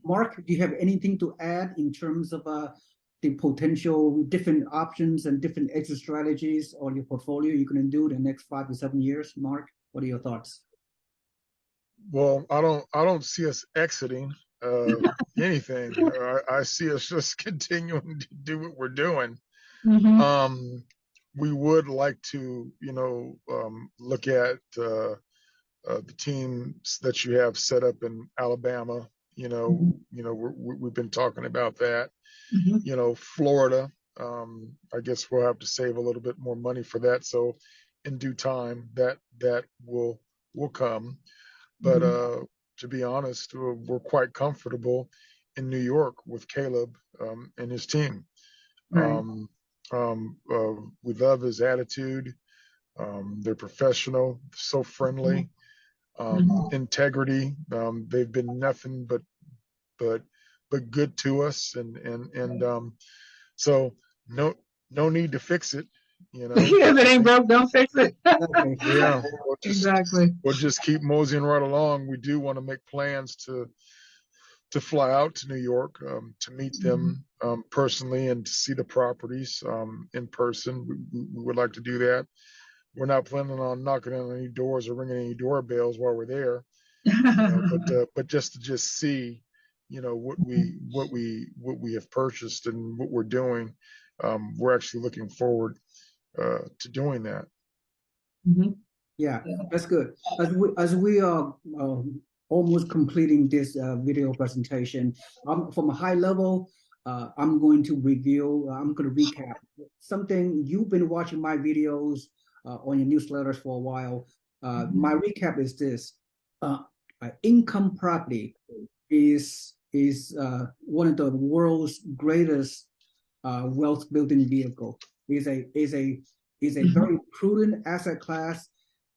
Mark, do you have anything to add in terms of the potential different options and different exit strategies on your portfolio you can do in the next 5 to 7 years? Mark, what are your thoughts? Well, I don't see us exiting anything. I see us just continuing to do what we're doing. Mm-hmm. We would like to, look at the teams that you have set up in Alabama. We've been talking about that. Mm-hmm. Florida. I guess we'll have to save a little bit more money for that. So, in due time, that will come. But to be honest, we're quite comfortable in New York with Caleb and his team. Right. We love his attitude. They're professional, so friendly, integrity. They've been nothing but good to us, and so no need to fix it. If it ain't broke, don't fix it. Yeah, exactly. We'll just keep moseying right along. We do want to make plans to fly out to New York to meet them personally and to see the properties in person. We would like to do that. We're not planning on knocking on any doors or ringing any doorbells while we're there, but just to see, what we have purchased and what we're doing. We're actually looking forward to doing that. Mm-hmm. Yeah, that's good. As we are almost completing this video presentation, from a high level, I'm going to recap something. You've been watching my videos on your newsletters for a while. My recap is this: income property is one of the world's greatest wealth building vehicle. Is a very prudent asset class,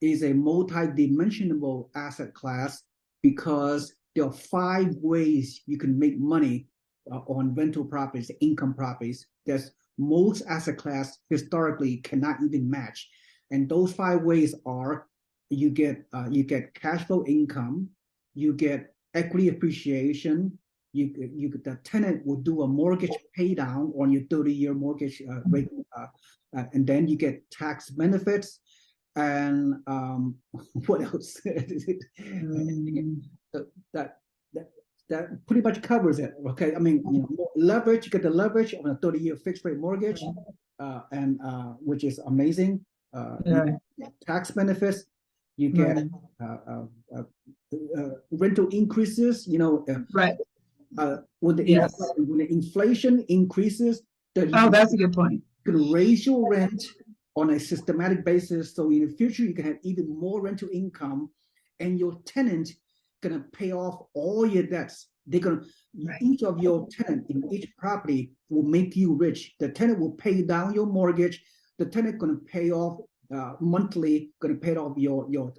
is a multi-dimensional asset class, because there are 5 ways you can make money on rental properties, income properties, that most asset class historically cannot even match. And those 5 ways are: you get cash flow income, you get equity appreciation, the tenant will do a mortgage pay down on your 30-year mortgage rate, and then you get tax benefits, and what else? That pretty much covers it. Okay, I mean, leverage. You get the leverage on a 30-year fixed rate mortgage, and which is amazing. Tax benefits. You get rental increases. Right. When the inflation increases, that's a good point. You can raise your rent on a systematic basis, so in the future you can have even more rental income, and your tenant gonna pay off all your debts. They're gonna each of your tenant in each property will make you rich. The tenant will pay down your mortgage. The tenant gonna pay off monthly, gonna pay off your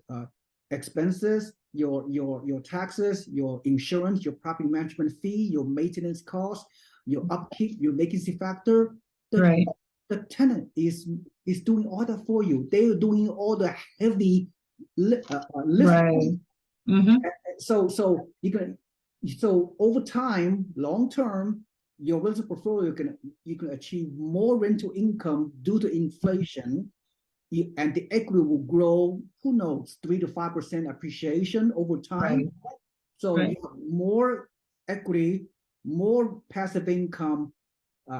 expenses, your taxes, your insurance, your property management fee, your maintenance costs, your upkeep, your vacancy factor. The tenant is doing all that for you. They are doing all the heavy lifting. So over time, long term, your rental portfolio you can achieve more rental income due to inflation, and the equity will grow. Who knows, 3 to 5% appreciation over time. So you have more equity, more passive income.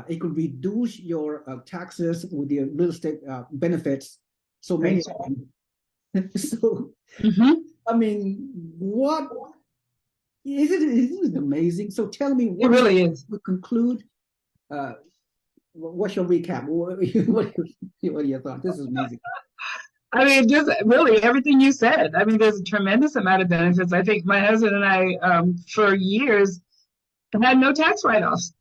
It could reduce your taxes with the real estate benefits. So many. So, I mean, what isn't it amazing? So tell me, what it really is. To conclude, what's your recap? What are your thoughts? This is amazing. I mean, just really everything you said. I mean, there's a tremendous amount of benefits. I think my husband and I, for years, had no tax write-offs.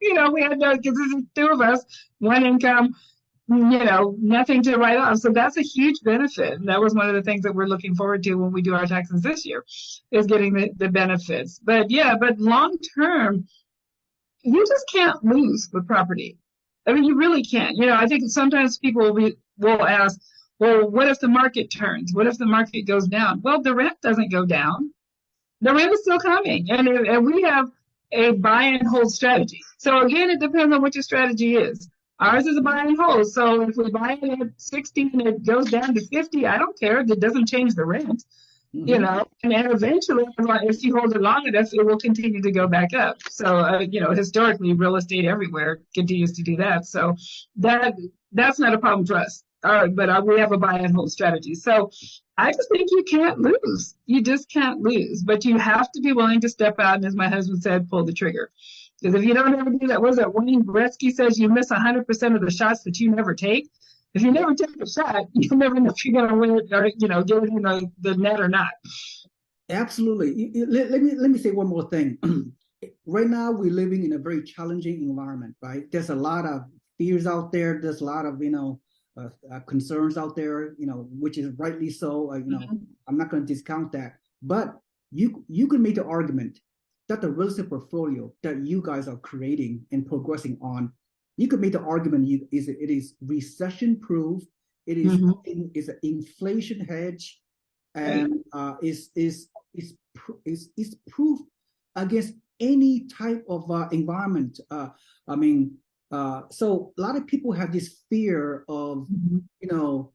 We had no, because there's 2 of us, one income, nothing to write off. So that's a huge benefit. And that was one of the things that we're looking forward to when we do our taxes this year, is getting the benefits. But long term, you just can't lose with property. I mean, you really can't. I think sometimes people will ask, well, what if the market turns? What if the market goes down? Well, the rent doesn't go down. The rent is still coming, and we have a buy and hold strategy. So again, it depends on what your strategy is. Ours is a buy and hold. So if we buy it at 60 and it goes down to 50, I don't care. It doesn't change the rent. You know, and then eventually, if you hold it long enough, it will continue to go back up. So, you know, historically, real estate everywhere continues to do that. So that's not a problem for us. But we have a buy and hold strategy. So I just think you can't lose. You just can't lose. But you have to be willing to step out and, as my husband said, pull the trigger. Because if you don't ever do that, what is it? Wayne Gretzky says you miss 100% of the shots that you never take. If you never take a shot, you never know if you're going to win it or, you know, get it in the net or not. Absolutely. Let me say one more thing. Right now, we're living in a very challenging environment, right? There's a lot of fears out there. There's a lot of, you know, concerns out there, you know, which is rightly so. You know, I'm not going to discount that. But you can make the argument that the real estate portfolio that you guys are creating and progressing on, you could make the argument it is recession proof. It is is an inflation hedge, and is proof against any type of environment. I mean, so a lot of people have this fear of you know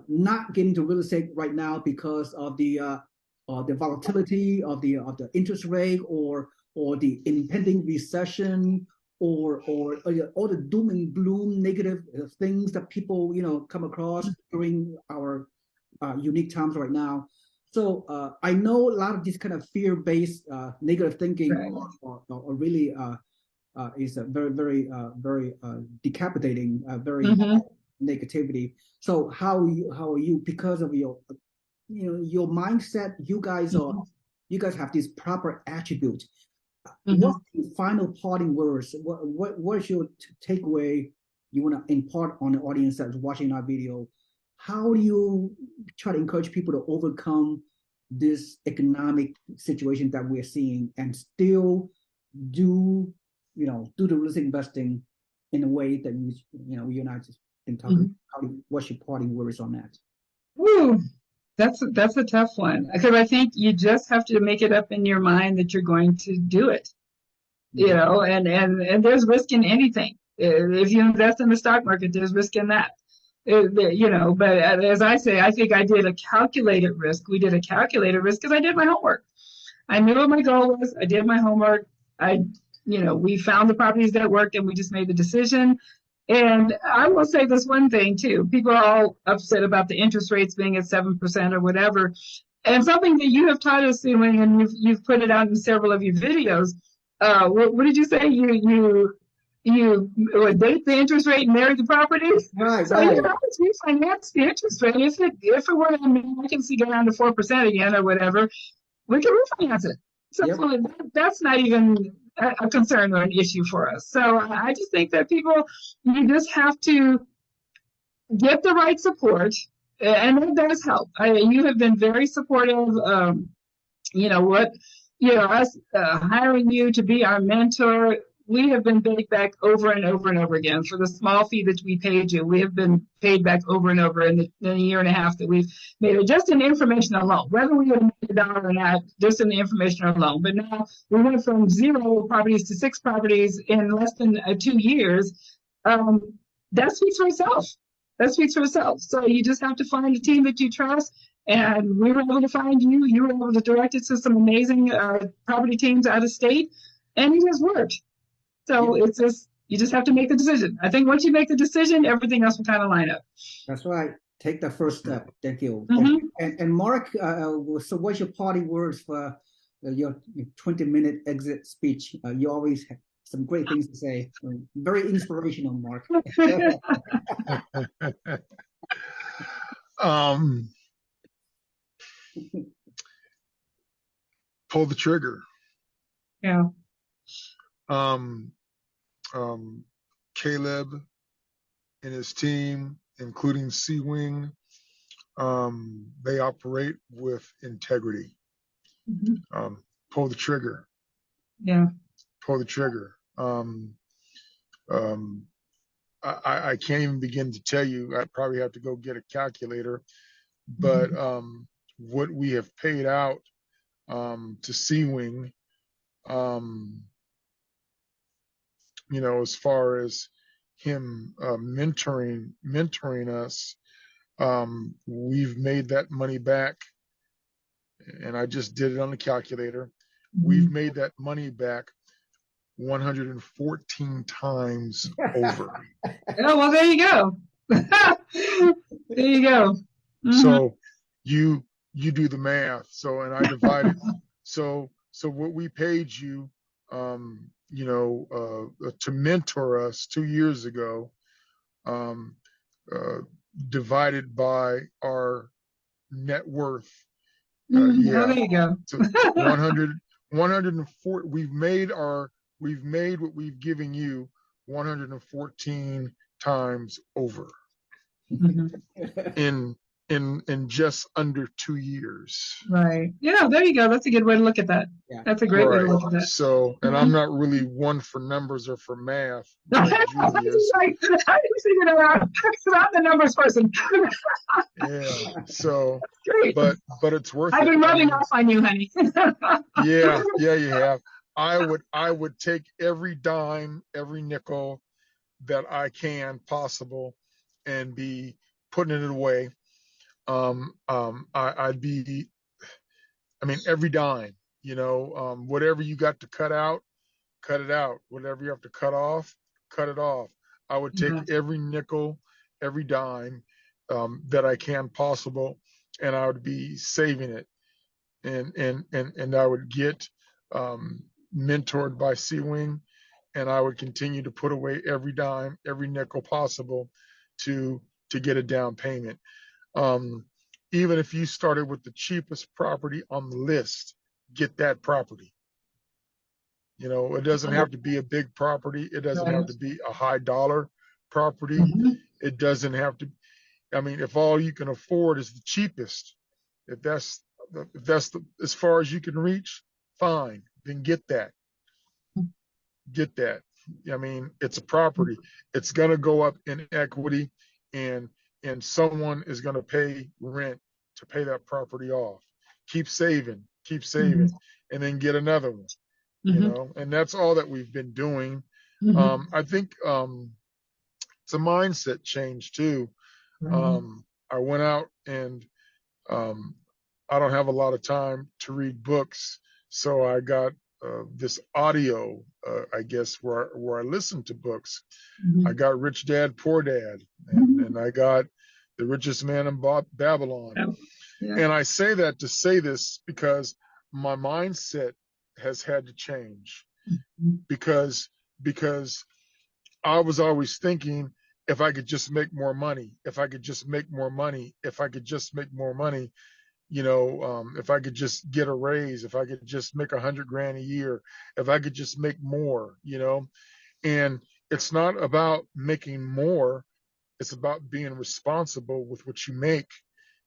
not getting to real estate right now because of the volatility of the interest rate or the impending recession or all the doom and gloom negative things that people you know come across during our unique times right now. So I know a lot of this kind of fear-based negative thinking or really is a very decapitating, very negativity. So how are you because of your your mindset? You guys have this proper attribute. What's the final parting words? What's your takeaway you want to impart on the audience that's watching our video? How do you try to encourage people to overcome this economic situation that we're seeing and still do the real estate investing in a way that you and I just been talking? What's your parting words on that? Woo. That's a tough one, because I think you just have to make it up in your mind that you're going to do it. You know, and there's risk in anything. If you invest in the stock market, there's risk in that. You know, but as I say, I think I did a calculated risk. We did a calculated risk because I did my homework. I knew what my goal was. I did my homework. We found the properties that worked, and we just made the decision. And I will say this one thing too. People are all upset about the interest rates being at 7% or whatever. And something that you have taught us, Seewing, and you've put it out in several of your videos. What did you say? You date the interest rate and marry the property? Right. So you can always refinance the interest rate. If it were, I can see go down to 4% again or whatever, we can refinance it. So that's not even a concern or an issue for us. So I just think that you just have to get the right support, and it does help. You have been very supportive. Us hiring you to be our mentor, we have been paid back over and over and over again for the small fee that we paid you. We have been paid back over and over in the year and a half that we've made it, just in information alone. Whether we would have made $1 or not, just in the information alone. But now we went from 0 properties to 6 properties in less than 2 years. That speaks for itself. So you just have to find a team that you trust. And we were able to find you. You were able to direct it to some amazing property teams out of state, and it just worked. So it's just, you just have to make the decision. I think once you make the decision, everything else will kind of line up. That's right. Take the first step. Thank you. And Mark, so what's your parting words for your 20-minute exit speech? You always have some great things to say. Very inspirational, Mark. Pull the trigger. Yeah. Caleb and his team, including Seewing, they operate with integrity. Pull the trigger. Yeah. Pull the trigger. I can't even begin to tell you. I probably have to go get a calculator, but what we have paid out to Seewing, you know, as far as him mentoring us. We've made that money back, and I just did it on the calculator. We've made that money back 114 times over. Oh, well, there you go. There you go. So you do the math. So, and I divided. So what we paid you, you know, to mentor us 2 years ago, divided by our net worth. Oh, Yeah. there you go. So 104. We've made what we've given you 114 times over in just under 2 years. Right. Yeah, there you go. That's a good way to look at that. Yeah. That's a great way to look at that. So, and I'm not really one for numbers or for math, like Julie is. I figured it out. I'm the numbers person. Yeah. So, Great. but it's worth it. I've been rubbing off on you, honey. Yeah, you have. I would take every dime, every nickel that I can possible and be putting it away. I'd be, I mean, every dime, you know, whatever you got to cut out, cut it out. Whatever you have to cut off, cut it off. I would take every nickel, every dime that I can possible, and I would be saving it. And I would get mentored by Seewing, and I would continue to put away every dime, every nickel possible to get a down payment. Even if you started with the cheapest property on the list, get that property. You know, it doesn't have to be a big property. It doesn't have to be a high dollar property. It doesn't have to. I mean, if all you can afford is the cheapest, if that's as far as you can reach, fine. Then get that. Get that. I mean, it's a property. It's going to go up in equity, and someone is going to pay rent to pay that property off. Keep saving, and then get another one. You know, and that's all that we've been doing. I think it's a mindset change too. I went out and I don't have a lot of time to read books, so I got this audio, I guess, where I listen to books. I got Rich Dad, Poor Dad, and I got The Richest Man in Babylon. And I say that to say this because my mindset has had to change, because I was always thinking, if I could just make more money, if I could just make more money, if I could just make more money, you know, if I could just get a raise, if I could just make $100,000 a year, if I could just make more, you know. And it's not about making more, it's about being responsible with what you make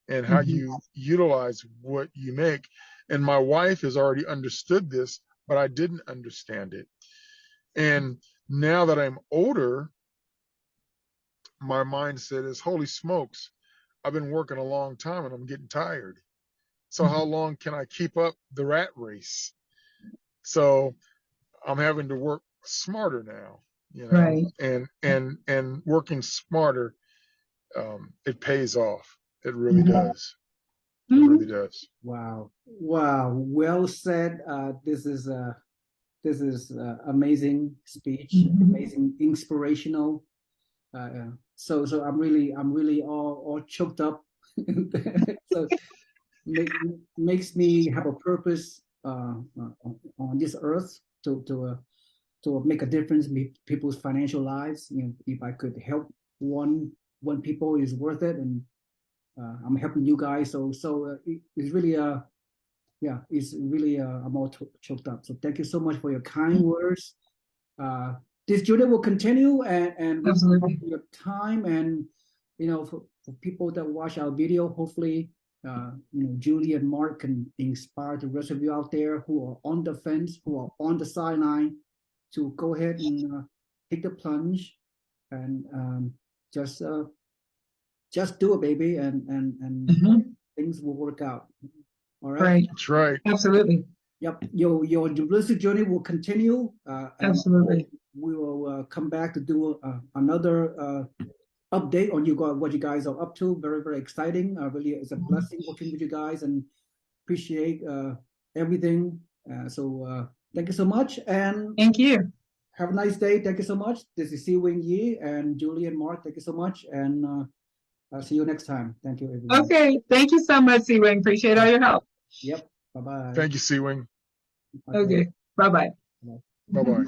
and how you utilize what you make. And my wife has already understood this, but I didn't understand it. And now that I'm older, my mindset is, holy smokes, I've been working a long time and I'm getting tired. So how long can I keep up the rat race? So I'm having to work smarter now, you know, and working smarter, it pays off. It really does. It really does. Wow. Well said. This is amazing speech, amazing, inspirational. So I'm really all choked up. So makes me have a purpose on this earth to make a difference in people's financial lives. You know, if I could help one people, is worth it, and I'm helping you guys. So it's really it's really I'm all choked up. So thank you so much for your kind words. This journey will continue, and Absolutely. your time, and you know, for people that watch our video, hopefully you know, Julie and Mark can inspire the rest of you out there who are on the fence, who are on the sideline, to go ahead and take the plunge and just do it, baby, and things will work out. All right. Right. That's right. Absolutely. Yep. Your diversity journey will continue. And Absolutely. we will come back to do another update on what you guys are up to. Very, very exciting. Really, it's a blessing working with you guys, and appreciate everything. So thank you so much, and Thank you. have a nice day. Thank you so much. This is Seewing Yi and Julie and Mark. Thank you so much, and I'll see you next time. Thank you, everyone. Okay. Thank you so much, Seewing. Appreciate all your help. Yep. Bye bye. Thank you, Seewing. Okay. Bye-bye. Bye bye.